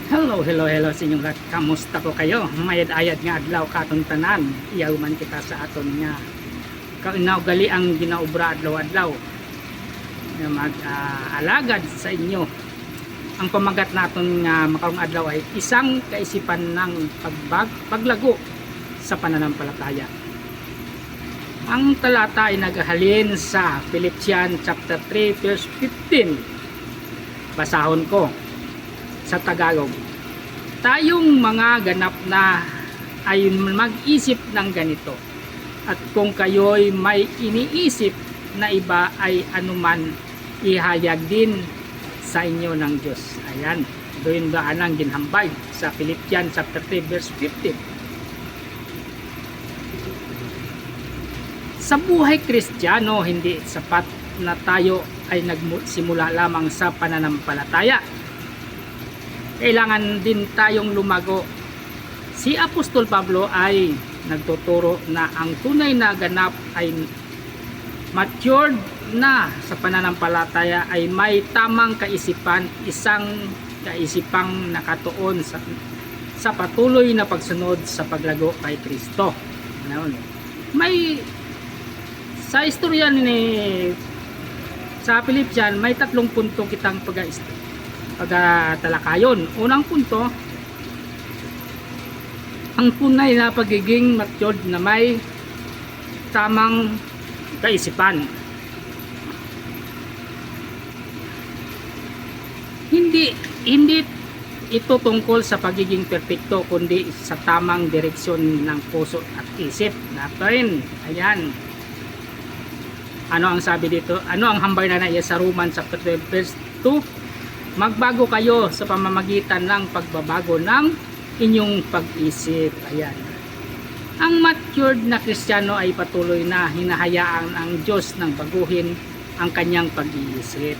Hello, hello, hello sa inyong lahat. Kamusta ko kayo? Mayad-ayad nga adlaw katong tanan. Iyaw man kita sa aton nga kaugali ang ginaobra adlaw-adlaw na mag-alagad sa inyo. Ang pamagat naton nga makarong adlaw ay isang kaisipan ng paglago sa pananampalataya. Ang talata ay naghalin sa Philippians chapter 3 verse 15. Basahon ko sa Tagalog. Tayong mga ganap na ay mag-isip ng ganito. At kung kayo'y may iniisip na iba ay anuman, ihayag din sa inyo ng Diyos. Ayan, doon ba anang ginhambay sa Philippians chapter 3 verse 15. Sa buhay Kristiyano, hindi sapat na tayo ay nagsimula lamang sa pananampalataya. Kailangan din tayong lumago. Si Apostol Pablo ay nagtuturo na ang tunay na ganap ay matured na sa pananampalataya ay may tamang kaisipan, isang kaisipang nakatuon sa patuloy na pagsunod sa paglago kay Kristo. May sa istorya ni sa Philippians may 3 punto kitang pagtalakayon. Unang punto, ang tunay na pagiging matured na may tamang kaisipan. Hindi ito tungkol sa pagiging perpekto, kundi sa tamang direksyon ng puso at isip natin. Ayan. Ano ang sabi dito? Ano ang hambay na naiya sa Romans chapter 12 verse 2? Magbago kayo sa pamamagitan ng pagbabago ng inyong pag-isip. Ayan. Ang matured na Kristiyano ay patuloy na hinahayaan ang Diyos nang baguhin ang kanyang pag-iisip.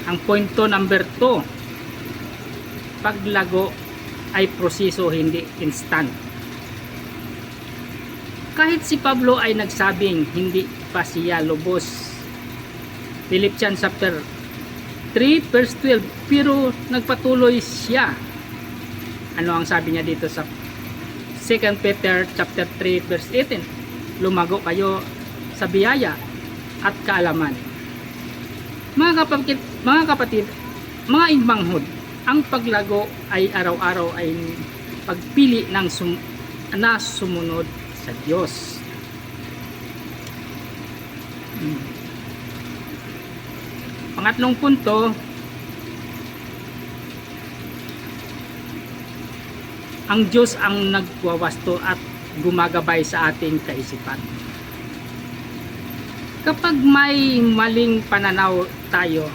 Ang punto number 2, paglago ay proseso, hindi instant. Kahit si Pablo ay nagsabing hindi pa siya lubos, Philippians chapter 3 verse 12, pero nagpatuloy siya. Ano ang sabi niya dito sa 2 Peter chapter 3 verse 18? Lumago kayo sa biyaya at kaalaman. Mga kapatid, mga igmanghod, ang paglago ay araw-araw ay pagpili ng sumunod sa Diyos. Pangatlong punto, ang Diyos ang nagwawasto at gumagabay sa ating kaisipan. Kapag may maling pananaw tayo,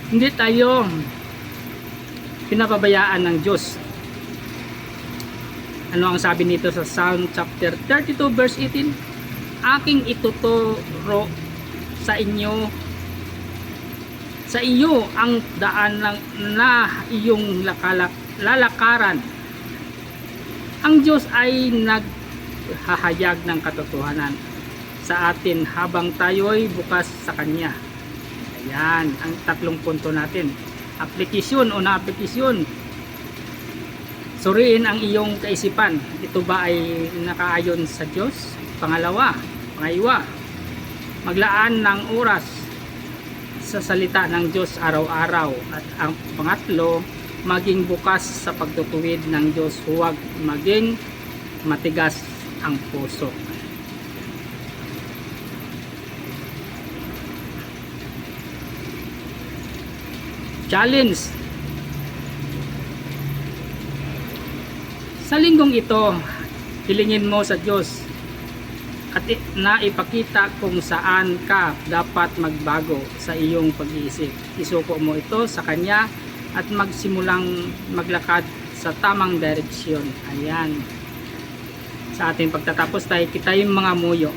hindi tayo pinapabayaan ng Diyos. Ano ang sabi nito sa Psalm chapter 32 verse 18? Aking ituturo sa iyo ang daan na iyong lalakaran. Ang Diyos ay naghahayag ng katotohanan sa atin habang tayo'y bukas sa Kanya. Ayan, ang 3 punto natin. Aplikasyon o na-aplikasyon. Suriin ang iyong kaisipan. Ito ba ay nakaayon sa Diyos? Pangalawa, maglaan ng oras sa salita ng Diyos araw-araw. At ang pangatlo, maging bukas sa pagtutuwid ng Diyos, huwag maging matigas ang puso. Challenge. Sa linggong ito, hilingin mo sa Diyos at na ipakita kung saan ka dapat magbago sa iyong pag-iisip. Isuko mo ito sa Kanya at magsimulang maglakad sa tamang direksyon. Ayan. Sa ating pagtatapos tayo, kita yung mga muyo.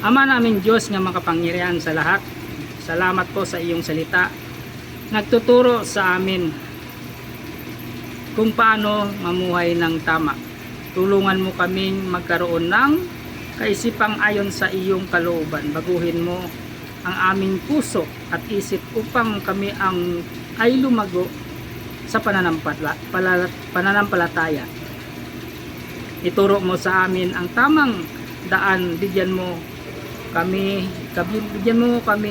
Ama namin Diyos nga makapangyarihan sa lahat, salamat po sa iyong salita. Nagtuturo sa amin kung paano mamuhay ng tama. Tulungan mo kaming magkaroon ng kaisipang ayon sa iyong kalooban. Baguhin mo ang aming puso at isip upang kami ang ay lumago sa pananampalataya. Ituro mo sa amin ang tamang daan, bigyan mo kami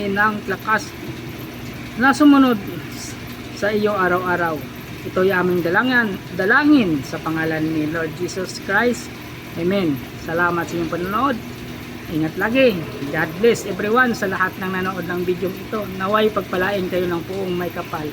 ng lakas na sumunod sa iyo araw-araw. Ito'y aming dalangin sa pangalan ni Lord Jesus Christ. Amen. Salamat sa inyong panonood. Ingat lagi. God bless everyone sa lahat ng nanood ng video ito. Naway pagpalain kayo ng puong may kapal.